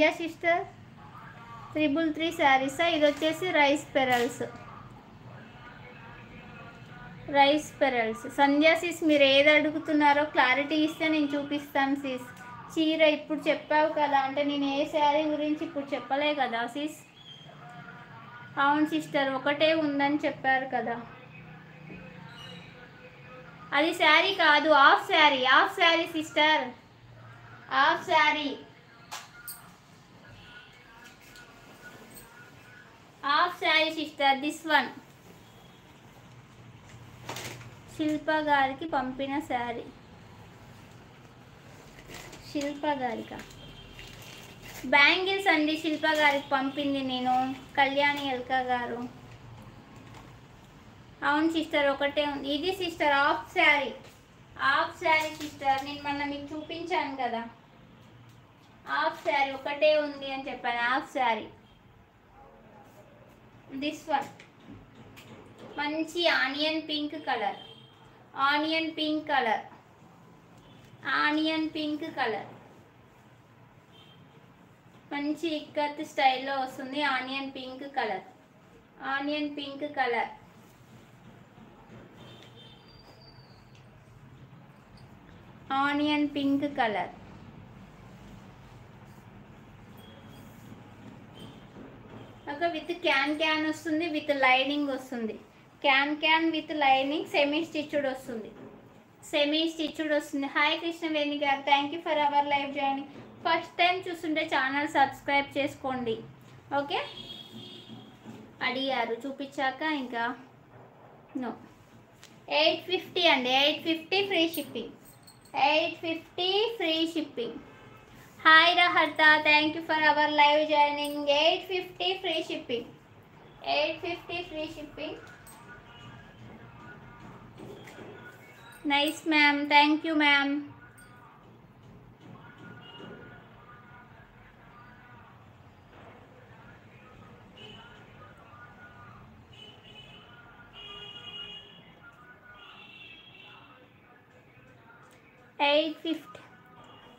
సంధ్య sister 333 శారీసా? ఇది వచ్చేసి rice pearls. సంధ్య sys మీరు ఏది అడుగుతున్నారో క్లారిటీ ఇస్తే నేను చూపిస్తాను సిస్. చీర ఇప్పుడు చెప్పావు కదా అంటే నేను ఏ శారీ గురించి ఇప్పుడు చెప్పలే కదా సిస్. అవును సిస్టర్, ఒకటే ఉందని చెప్పారు కదా. అది శారీ కాదు, half sari sister, half sari sister. This one Shilpa గారికి పంపిన శారీ. శిల్ప గారికా? బ్యాంగిల్స్ అండి శిల్ప గారికి పంపింది నేను, కళ్యాణి ఎల్కా గారు. అవును సిస్టర్, ఒకటే ఉంది. ఇది సిస్టర్ హాఫ్ శారీ సిస్టర్. నేను మొన్న మీకు చూపించాను కదా, హాఫ్ శారీ ఒకటే ఉంది అని చెప్పాను. హాఫ్ శారీ. దిస్ వన్ మంచి ఆనియన్ పింక్ కలర్, మంచి ఇక్కత్ స్టైల్లో వస్తుంది. Onion pink colour. ఒక విత్ క్యాన్ వస్తుంది, విత్ లైనింగ్ వస్తుంది. Can with lining semi stitched వస్తుంది. Hi Krishnaveni garu, thank you for our live joining. First time చూస్తుంటే ఛానల్ సబ్స్క్రైబ్ చేసుకోండి. ఓకే, అడిగారు చూపించాక ఇంకా నో. 850 అండి, 850 ఫ్రీ షిప్పింగ్. హాయ్ రహర్త, thank you for our live joining. 850 free shipping. Nice ma'am, thank you ma'am.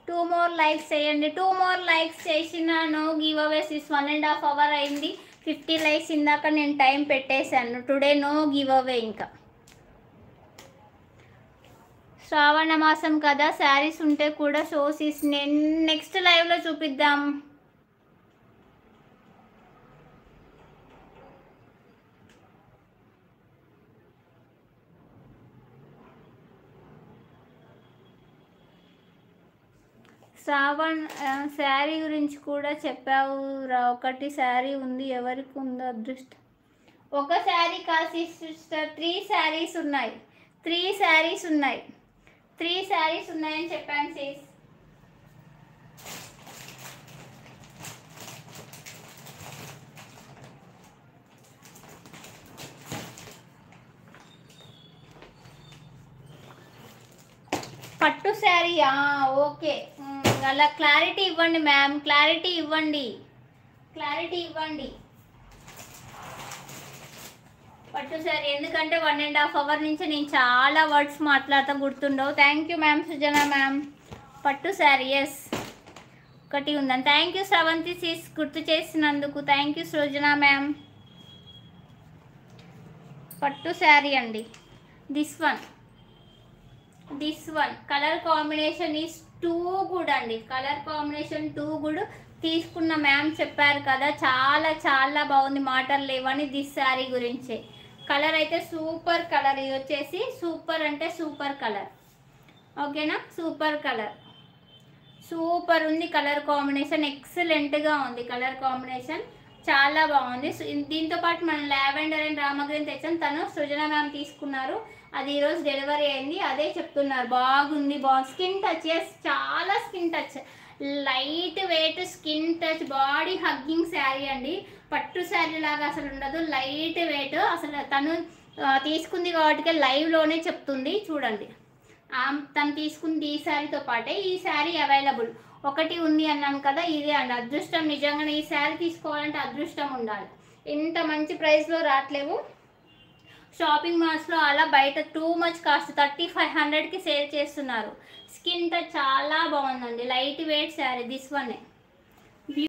Two more likes చేయండి. 2 more likes చేసిన no giveaways. 1.5 hour అయింది. 50 లైక్స్ ఇందాక నేను టైం పెట్టేశాను. Today no giveaway. ఇంకా శ్రావణ మాసం కదా, శారీస్ ఉంటే కూడా షోసీస్ నేను నెక్స్ట్ లైవ్లో చూపిద్దాం. శ్రావణ్ శారీ గురించి కూడా చెప్పావు రా. ఒకటి శారీ ఉంది, ఎవరికి ఉందో అదృష్టం. ఒక శారీ కాసి సిస్టర్, 3 శారీస్ ఉన్నాయి. 3 శారీస్ ఉన్నాయని చెప్పాను సిస్. పట్టు శారీ ఓకే. అలా క్లారిటీ ఇవ్వండి మ్యామ్, క్లారిటీ ఇవ్వండి. పట్టు శారీ ఎందుకంటే 1.5 hour నుంచి నేను చాలా వర్డ్స్ మాట్లాడతా, గుర్తుండవు. Thank you ma'am, Sujana ma'am. పట్టు శారీ ఎస్ ఒకటి ఉందని. థ్యాంక్ యూ శ్రవంతి సిస్, గుర్తు చేసినందుకు థ్యాంక్ యూ సృజనా మ్యామ్. పట్టు శారీ అండి. This one colour combination is too good అండి. తీసుకున్న మ్యామ్ చెప్పారు కదా, చాలా చాలా బాగుంది, మాటలు లేవని. దిస్ శారీ గురించే. కలర్ అయితే సూపర్ కలర్. ఇది వచ్చేసి సూపర్ అంటే సూపర్ కలర్. ఓకేనా, సూపర్ ఉంది కలర్ కాంబినేషన్. ఎక్సలెంట్గా ఉంది కలర్ కాంబినేషన్, చాలా బాగుంది. దీంతో పాటు మనం లావెండర్ అండ్ రామగ్రీన్ తెచ్చాం. తను సృజన మ్యామ్ తీసుకున్నారు, అది ఈరోజు డెలివరీ అయింది. అదే చెప్తున్నారు, బాగుంది. స్కిన్ టచ్, చాలా skin touch, light weight skin touch, body hugging sari అండి. పట్టు శారీ లాగా అసలు ఉండదు, లైట్ వెయిట్. అసలు తను తీసుకుంది కాబట్టి లైవ్లోనే చెప్తుంది, చూడండి. తను తీసుకుంది ఈ శారీతో పాటే ఈ శారీ అవైలబుల్ ఒకటి ఉంది అన్నాను కదా, ఇదే అండి. అదృష్టం నిజంగానే ఈ శారీ తీసుకోవాలంటే అదృష్టం ఉండాలి. ఇంత మంచి ప్రైస్లో రావట్లేవు షాపింగ్ మాల్స్లో. అలా బయట టూ మచ్ కాస్ట్, 3500కి సేల్ చేస్తున్నారు. స్కిన్ టచ్ చాలా బాగుందండి, light weight sari. This one